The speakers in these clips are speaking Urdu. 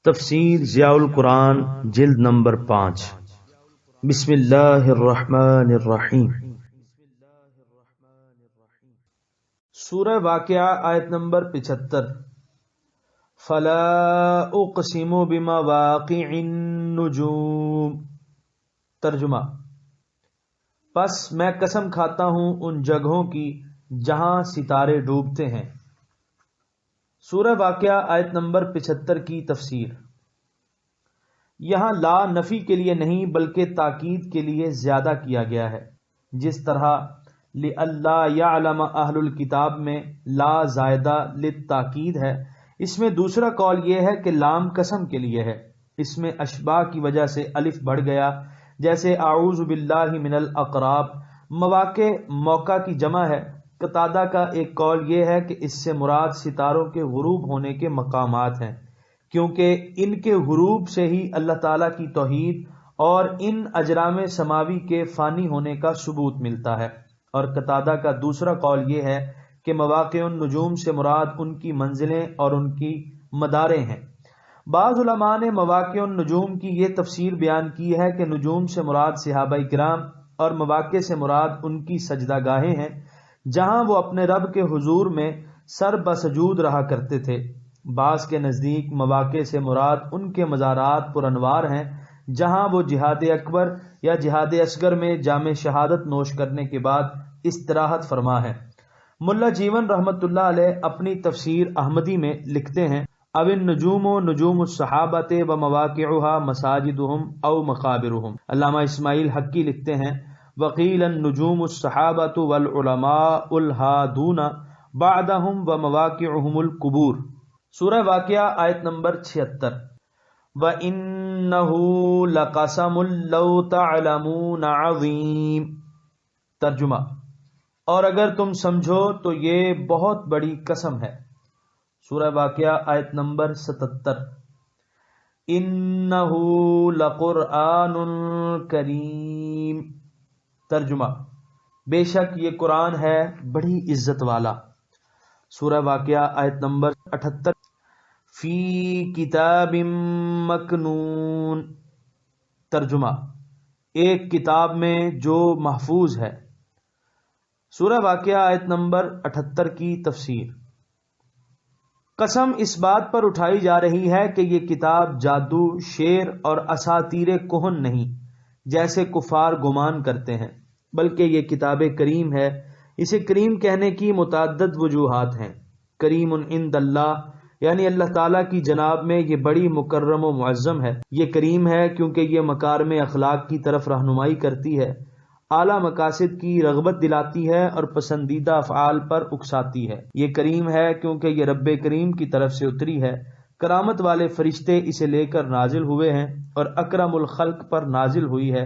تفسیر ضیاء القرآن جلد نمبر 5 بسم اللہ الرحمن الرحیم۔ سورہ واقعہ آیت نمبر 75۔ فلا اقسم بمواقع النجوم۔ ترجمہ: پس میں قسم کھاتا ہوں ان جگہوں کی جہاں ستارے ڈوبتے ہیں۔ سورہ واقعہ آیت نمبر 75 کی تفسیر۔ یہاں لا نفی کے لیے نہیں بلکہ تاکید کے لیے زیادہ کیا گیا ہے، جس طرح لِأَلَّا يَعْلَمَ أَهْلُ الْكِتَاب میں لا زائدہ للتاکید ہے۔ اس میں دوسرا قول یہ ہے کہ لام قسم کے لیے ہے، اس میں اشباہ کی وجہ سے الف بڑھ گیا، جیسے اعوذ باللہ من الاقراب۔ مواقع موقع کی جمع ہے۔ قتادہ کا ایک قول یہ ہے کہ اس سے مراد ستاروں کے غروب ہونے کے مقامات ہیں، کیونکہ ان کے غروب سے ہی اللہ تعالیٰ کی توحید اور ان اجرام سماوی کے فانی ہونے کا ثبوت ملتا ہے۔ اور قتادہ کا دوسرا قول یہ ہے کہ مواقع النجوم سے مراد ان کی منزلیں اور ان کی مداریں ہیں۔ بعض علماء نے مواقع النجوم کی یہ تفسیر بیان کی ہے کہ نجوم سے مراد صحابہ کرام اور مواقع سے مراد ان کی سجدہ گاہیں ہیں، جہاں وہ اپنے رب کے حضور میں سر بسجود رہا کرتے تھے۔ بعض کے نزدیک مواقع سے مراد ان کے مزارات پر انوار ہیں، جہاں وہ جہاد اکبر یا جہاد اصغر میں جام شہادت نوش کرنے کے بعد استراحت فرما ہے۔ ملا جیون رحمت اللہ علیہ اپنی تفسیر احمدی میں لکھتے ہیں: او النجوم نجوم الصحابۃ و مواقعها مساجدهم او مقابرهم۔ علامہ اسماعیل حقی لکھتے ہیں: وقیل النجوم الصحابۃ والعلماء الہادون بعدهم و مواقعهم القبور۔ سورہ واقعہ آیت نمبر 76۔ وَإِنَّهُ لَقَسَمٌ لَوْ تَعْلَمُونَ عَظِيمٌ۔ ترجمہ: اور اگر تم سمجھو تو یہ بہت بڑی قسم ہے۔ سورہ واقعہ آیت نمبر 77۔ اِنَّهُ لَقُرْآنٌ کریم۔ ترجمہ: بے شک یہ قرآن ہے بڑی عزت والا۔ سورہ واقعہ آیت نمبر 78۔ فی کتاب مکنون۔ ترجمہ: ایک کتاب میں جو محفوظ ہے۔ سورہ واقعہ آیت نمبر 78 کی تفسیر۔ قسم اس بات پر اٹھائی جا رہی ہے کہ یہ کتاب جادو، شعر اور اساطیر کہن نہیں، جیسے کفار گمان کرتے ہیں، بلکہ یہ کتاب کریم ہے۔ اسے کریم کہنے کی متعدد وجوہات ہیں۔ کریم عند اللہ، یعنی اللہ تعالیٰ کی جناب میں یہ بڑی مکرم و معظم ہے۔ یہ کریم ہے کیونکہ یہ مکارم اخلاق کی طرف رہنمائی کرتی ہے، اعلیٰ مقاصد کی رغبت دلاتی ہے اور پسندیدہ افعال پر اکساتی ہے۔ یہ کریم ہے کیونکہ یہ رب کریم کی طرف سے اتری ہے، کرامت والے فرشتے اسے لے کر نازل ہوئے ہیں اور اکرم الخلق پر نازل ہوئی ہے۔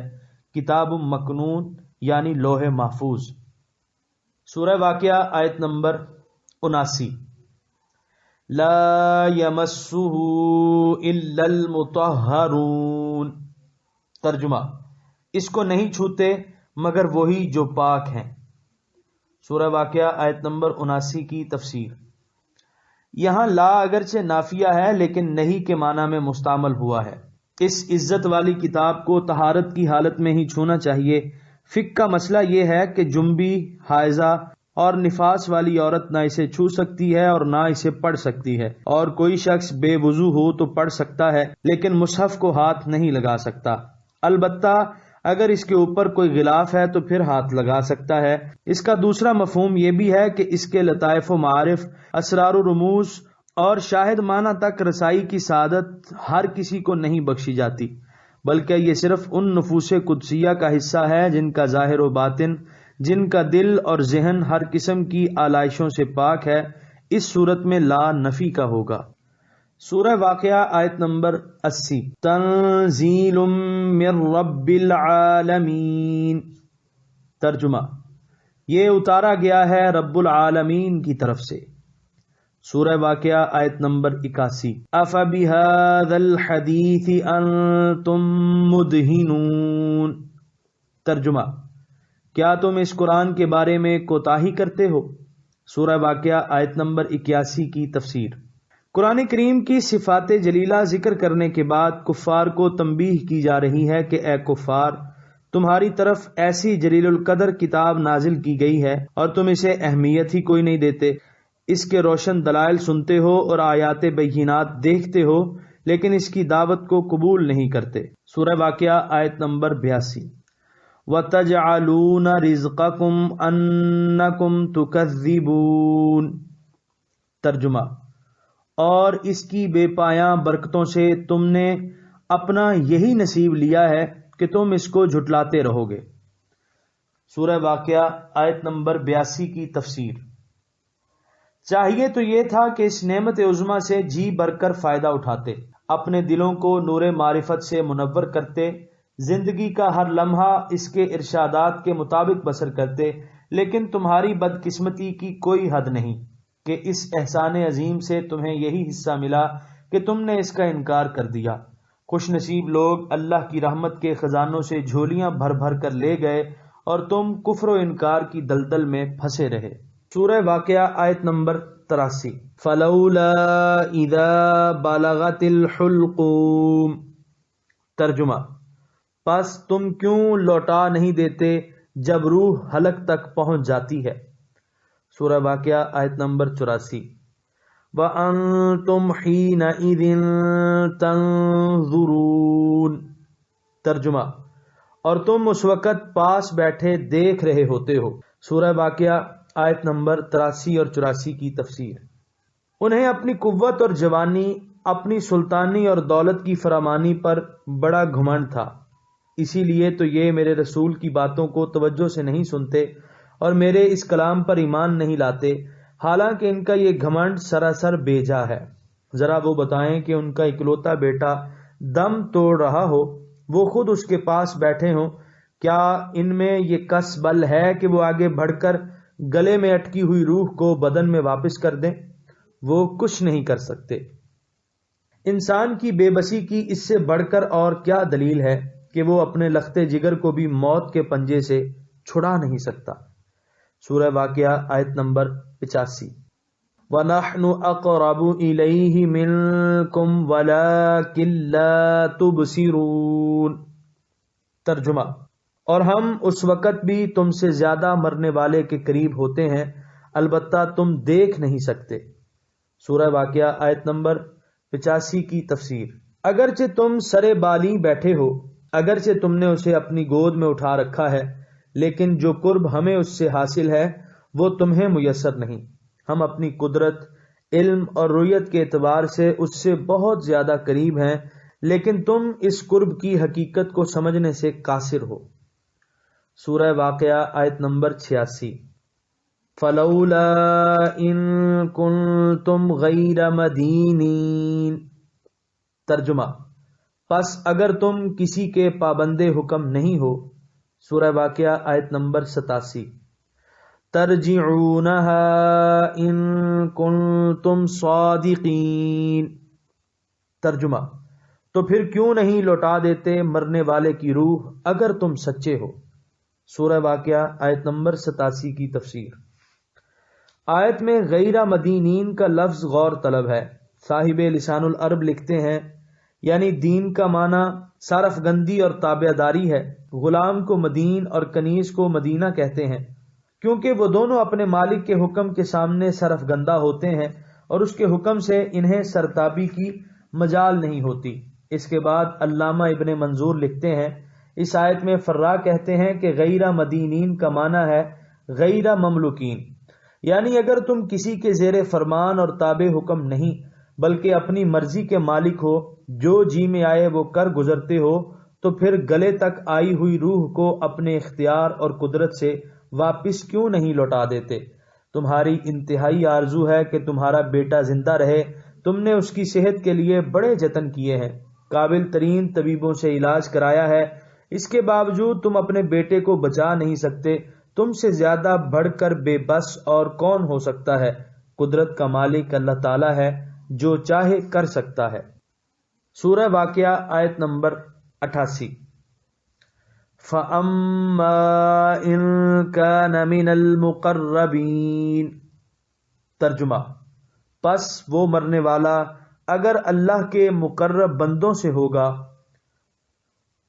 کتاب مکنون یعنی لوح محفوظ۔ سورہ واقعہ آیت نمبر 79۔ لا یمسہ الا المطہرون۔ ترجمہ: اس کو نہیں چھوتے مگر وہی جو پاک ہیں۔ سورہ واقعہ آیت نمبر 79 کی تفسیر۔ یہاں لا اگرچہ نافیہ ہے لیکن نہیں کے معنی میں مستعمل ہوا ہے۔ اس عزت والی کتاب کو طہارت کی حالت میں ہی چھونا چاہیے۔ فقہ کا مسئلہ یہ ہے کہ جنبی، حائضہ اور نفاس والی عورت نہ اسے چھو سکتی ہے اور نہ اسے پڑھ سکتی ہے، اور کوئی شخص بے وضو ہو تو پڑھ سکتا ہے لیکن مصحف کو ہاتھ نہیں لگا سکتا۔ البتہ اگر اس کے اوپر کوئی غلاف ہے تو پھر ہاتھ لگا سکتا ہے۔ اس کا دوسرا مفہوم یہ بھی ہے کہ اس کے لطائف و معارف، اسرار و رموز اور شاہد معنی تک رسائی کی سعادت ہر کسی کو نہیں بخشی جاتی، بلکہ یہ صرف ان نفوس قدسیہ کا حصہ ہے جن کا ظاہر و باطن، جن کا دل اور ذہن ہر قسم کی آلائشوں سے پاک ہے۔ اس صورت میں لا نفی کا ہوگا۔ سورہ واقعہ آیت نمبر 80۔ تنزیل من رب العالمین۔ ترجمہ: یہ اتارا گیا ہے رب العالمین کی طرف سے۔ سورہ واقعہ آیت نمبر 81۔ افبہذا الحدیث انتم مدہنون۔ ترجمہ: کیا تم اس قرآن کے بارے میں کوتاہی کرتے ہو؟ سورہ واقعہ آیت نمبر 81 کی تفسیر۔ قرآن کریم کی صفات جلیلہ ذکر کرنے کے بعد کفار کو تنبیہ کی جا رہی ہے کہ اے کفار، تمہاری طرف ایسی جلیل القدر کتاب نازل کی گئی ہے اور تم اسے اہمیت ہی کوئی نہیں دیتے، اس کے روشن دلائل سنتے ہو اور آیات بینات دیکھتے ہو، لیکن اس کی دعوت کو قبول نہیں کرتے۔ سورہ واقعہ آیت نمبر 82۔ وَتَجْعَلُونَ رِزْقَكُمْ أَنَّكُمْ تُكَذِّبُونَ۔ ترجمہ: اور اس کی بے پایاں برکتوں سے تم نے اپنا یہی نصیب لیا ہے کہ تم اس کو جھٹلاتے رہو گے۔ سورہ واقعہ آیت نمبر 82 کی تفسیر۔ چاہیے تو یہ تھا کہ اس نعمت عظمیٰ سے جی بھر کر فائدہ اٹھاتے، اپنے دلوں کو نور معرفت سے منور کرتے، زندگی کا ہر لمحہ اس کے ارشادات کے مطابق بسر کرتے، لیکن تمہاری بدقسمتی کی کوئی حد نہیں کہ اس احسان عظیم سے تمہیں یہی حصہ ملا کہ تم نے اس کا انکار کر دیا۔ خوش نصیب لوگ اللہ کی رحمت کے خزانوں سے جھولیاں بھر بھر کر لے گئے اور تم کفر و انکار کی دلدل میں پھنسے رہے۔ سورہ واقعہ آیت نمبر 83۔ فلولا اذا بلغت الحلقوم۔ ترجمہ: پس تم کیوں لوٹا نہیں دیتے جب روح حلق تک پہنچ جاتی ہے۔ سورہ واقعہ آیت نمبر 84۔ وَأَنْتُمْ حِينَئِذٍ تَنْظُرُونَ۔ ترجمہ: اور تم اس وقت پاس بیٹھے دیکھ رہے ہوتے ہو۔ سورہ واقعہ آیت نمبر 83 اور 84 کی تفسیر۔ انہیں اپنی قوت اور جوانی، اپنی سلطانی اور دولت کی فراوانی پر بڑا گھمنڈ تھا، اسی لیے تو یہ میرے رسول کی باتوں کو توجہ سے نہیں سنتے اور میرے اس کلام پر ایمان نہیں لاتے، حالانکہ ان کا یہ گھمنڈ سراسر بے جا ہے۔ ذرا وہ بتائیں کہ ان کا اکلوتا بیٹا دم توڑ رہا ہو، وہ خود اس کے پاس بیٹھے ہوں، کیا ان میں یہ کس بل ہے کہ وہ آگے بڑھ کر گلے میں اٹکی ہوئی روح کو بدن میں واپس کر دیں؟ وہ کچھ نہیں کر سکتے۔ انسان کی بے بسی کی اس سے بڑھ کر اور کیا دلیل ہے کہ وہ اپنے لختے جگر کو بھی موت کے پنجے سے چھڑا نہیں سکتا۔ سورہ واقعہ آیت نمبر 85۔ وَنَحْنُ أَقْرَبُ إِلَيْهِ مِنْكُمْ وَلَكِنْ لَا تُبْصِرُونَ۔ ترجمہ: اور ہم اس وقت بھی تم سے زیادہ مرنے والے کے قریب ہوتے ہیں، البتہ تم دیکھ نہیں سکتے۔ سورہ واقعہ آیت نمبر 85 کی تفسیر۔ اگرچہ تم سرے بالی بیٹھے ہو، اگرچہ تم نے اسے اپنی گود میں اٹھا رکھا ہے، لیکن جو قرب ہمیں اس سے حاصل ہے وہ تمہیں میسر نہیں۔ ہم اپنی قدرت، علم اور رؤیت کے اعتبار سے اس سے بہت زیادہ قریب ہیں، لیکن تم اس قرب کی حقیقت کو سمجھنے سے قاصر ہو۔ سورہ واقعہ آیت نمبر 86۔ فلولا ان کنتم غیر مدینین۔ ترجمہ: پس اگر تم کسی کے پابند حکم نہیں ہو۔ سورہ واقعہ آیت نمبر 87۔ ترجعونها ان کنتم صادقین۔ ترجمہ: تو پھر کیوں نہیں لوٹا دیتے مرنے والے کی روح اگر تم سچے ہو۔ سورہ واقعہ آیت نمبر 87 کی تفسیر۔ آیت میں غیر مدینین کا لفظ غور طلب ہے۔ صاحب لسان العرب لکھتے ہیں یعنی دین کا معنی صرف گندی اور تابع داری ہے۔ غلام کو مدین اور کنیز کو مدینہ کہتے ہیں کیونکہ وہ دونوں اپنے مالک کے حکم کے سامنے صرف گندہ ہوتے ہیں اور اس کے حکم سے انہیں سرتابی کی مجال نہیں ہوتی۔ اس کے بعد علامہ ابن منظور لکھتے ہیں اس آیت میں فرا کہتے ہیں کہ غیر مدینین کا معنی ہے غیر مملوکین، یعنی اگر تم کسی کے زیر فرمان اور تابع حکم نہیں بلکہ اپنی مرضی کے مالک ہو، جو جی میں آئے وہ کر گزرتے ہو، تو پھر گلے تک آئی ہوئی روح کو اپنے اختیار اور قدرت سے واپس کیوں نہیں لوٹا دیتے؟ تمہاری انتہائی آرزو ہے کہ تمہارا بیٹا زندہ رہے، تم نے اس کی صحت کے لیے بڑے جتن کیے ہیں، قابل ترین طبیبوں سے علاج کرایا ہے، اس کے باوجود تم اپنے بیٹے کو بچا نہیں سکتے۔ تم سے زیادہ بڑھ کر بے بس اور کون ہو سکتا ہے؟ قدرت کا مالک اللہ تعالیٰ ہے، جو چاہے کر سکتا ہے۔ سورہ واقعہ آیت نمبر 88۔ فَأَمَّا إِن كَانَ مِنَ الْمُقَرَّبِينَ۔ ترجمہ: پس وہ مرنے والا اگر اللہ کے مقرب بندوں سے ہوگا.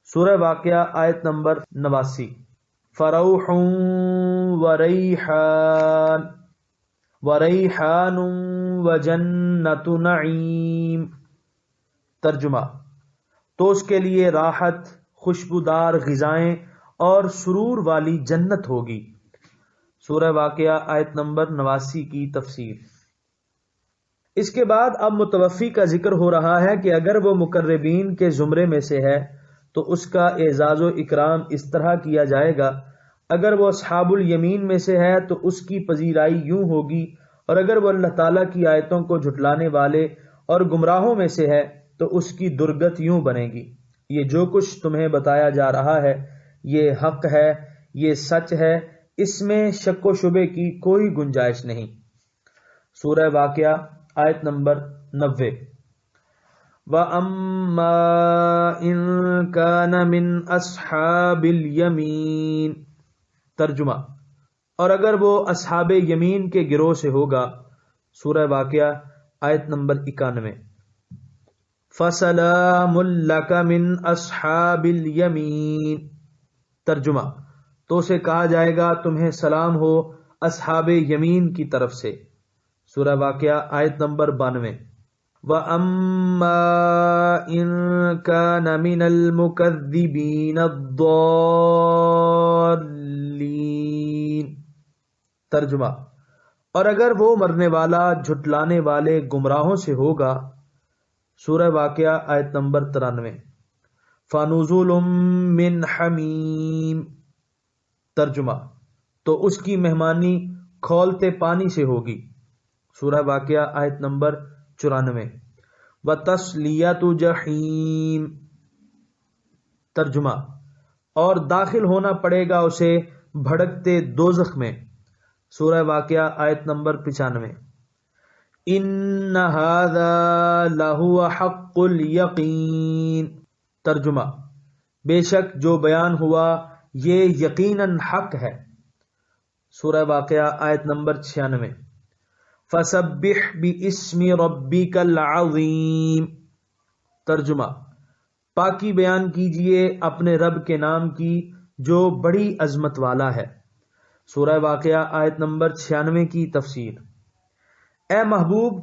سورہ واقعہ آیت نمبر 89. فروح وریحان وجنت نعیم. ترجمہ: تو اس کے لیے راحت، خوشبودار غذائیں اور سرور والی جنت ہوگی. سورہ واقعہ آیت نمبر 89 کی تفسیر. اس کے بعد اب متوفی کا ذکر ہو رہا ہے کہ اگر وہ مقربین کے زمرے میں سے ہے تو اس کا اعزاز و اکرام اس طرح کیا جائے گا. اگر وہ اصحاب الیمین میں سے ہے تو اس کی پذیرائی یوں ہوگی، اور اگر وہ اللہ تعالیٰ کی آیتوں کو جھٹلانے والے اور گمراہوں میں سے ہے تو اس کی درگت یوں بنے گی. یہ جو کچھ تمہیں بتایا جا رہا ہے یہ حق ہے، یہ سچ ہے، اس میں شک و شبے کی کوئی گنجائش نہیں. سورہ واقعہ آیت نمبر 90. وَأَمَّا إِن كَانَ مِنْ أَصْحَابِ الْيَمِينِ. ترجمہ: اور اگر وہ اصحاب یمین کے گروہ سے ہوگا. سورہ واقعہ آیت نمبر 91. فَسَلَامٌ لَكَ مِنْ أَصْحَابِ الْيَمِينِ. ترجمہ: تو اسے کہا جائے گا تمہیں سلام ہو اصحاب یمین کی طرف سے. سورہ واقعہ آیت نمبر 92. وَأَمَّا إِن كَانَ مِنَ الْمُكَذِّبِينَ الضَّالِّينَ. ترجمہ: اور اگر وہ مرنے والا جھٹلانے والے گمراہوں سے ہوگا. سورہ واقعہ آیت نمبر 93. فَنُزُلٌ مِّنْ حَمِيمٍ. ترجمہ: تو اس کی مہمانی کھولتے پانی سے ہوگی. سورہ واقعہ آیت نمبر 94. وَتَصْلِيَةُ جَحِيمٍ. ترجمہ: اور داخل ہونا پڑے گا اسے بھڑکتے دوزخ میں. سورہ واقعہ آیت نمبر 95. إِنَّ هَذَا لَهُوَ حَقُّ الْيَقِينِ. ترجمہ: بے شک جو بیان ہوا یہ یقیناً حق ہے. سورہ واقعہ آیت نمبر 96. فَسَبِّحْ بِاسْمِ رَبِّكَ الْعَظِيمِ. ترجمہ: پاکی بیان کیجئے اپنے رب کے نام کی جو بڑی عظمت والا ہے. سورہ واقعہ آیت نمبر 96 کی تفسیر. اے محبوب،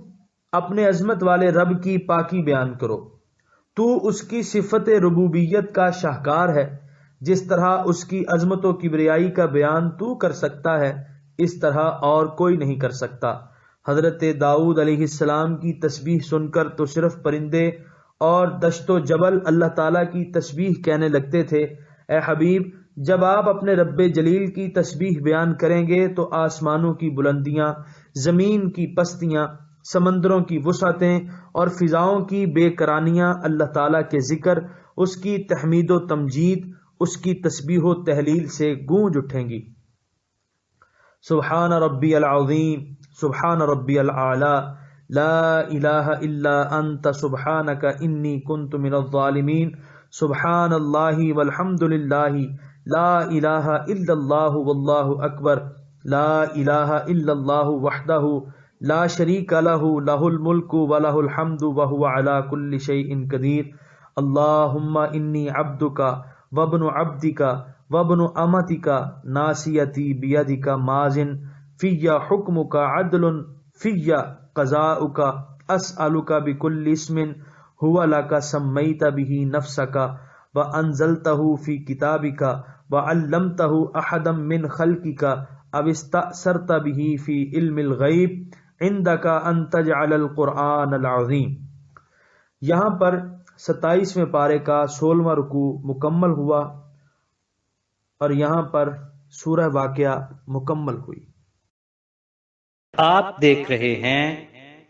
اپنے عظمت والے رب کی پاکی بیان کرو. تو اس کی صفت ربوبیت کا شاہکار ہے. جس طرح اس کی عظمت و کبریائی کا بیان تو کر سکتا ہے اس طرح اور کوئی نہیں کر سکتا. حضرت داؤد علیہ السلام کی تسبیح سن کر تو صرف پرندے اور دشت و جبل اللہ تعالیٰ کی تسبیح کہنے لگتے تھے. اے حبیب، جب آپ اپنے رب جلیل کی تسبیح بیان کریں گے تو آسمانوں کی بلندیاں، زمین کی پستیاں، سمندروں کی وسعتیں اور فضاؤں کی بے کرانیاں اللہ تعالیٰ کے ذکر، اس کی تحمید و تمجید، اس کی تسبیح و تحلیل سے گونج اٹھیں گی. سبحان ربی العظیم، سبحان ربی العالی، لا الہ الا انت سبحانک انی کنت من الظالمین، سبحان اللہ والحمد للہ، لا الہ الا اللہ واللہ اکبر، لا الہ الا اللہ وحدہ لا شریک لہ، لہ الملک ولہ الحمد وہو علی کل شیء قدیر. اللہم انی عبدک وابن عبدک وابن امتک ناصیتی بیدک ماضٍ فی حکمک عدل فی قضاؤک اسألک بکل اسم هو لک سمیت به نفسک وانزلته فی کتابک وعلمته احدا من خلقک او استأثرت به فی علم الغیب عندک ان تجعل القرآن العظیم. یہاں پر 27ویں پارے کا 16واں رکوع مکمل ہوا اور یہاں پر سورہ واقعہ مکمل ہوئی. آپ دیکھ رہے ہیں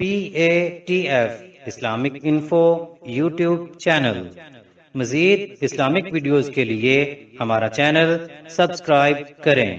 PATF Islamic info YouTube channel. مزید اسلامک ویڈیوز کے لیے ہمارا چینل سبسکرائب کریں.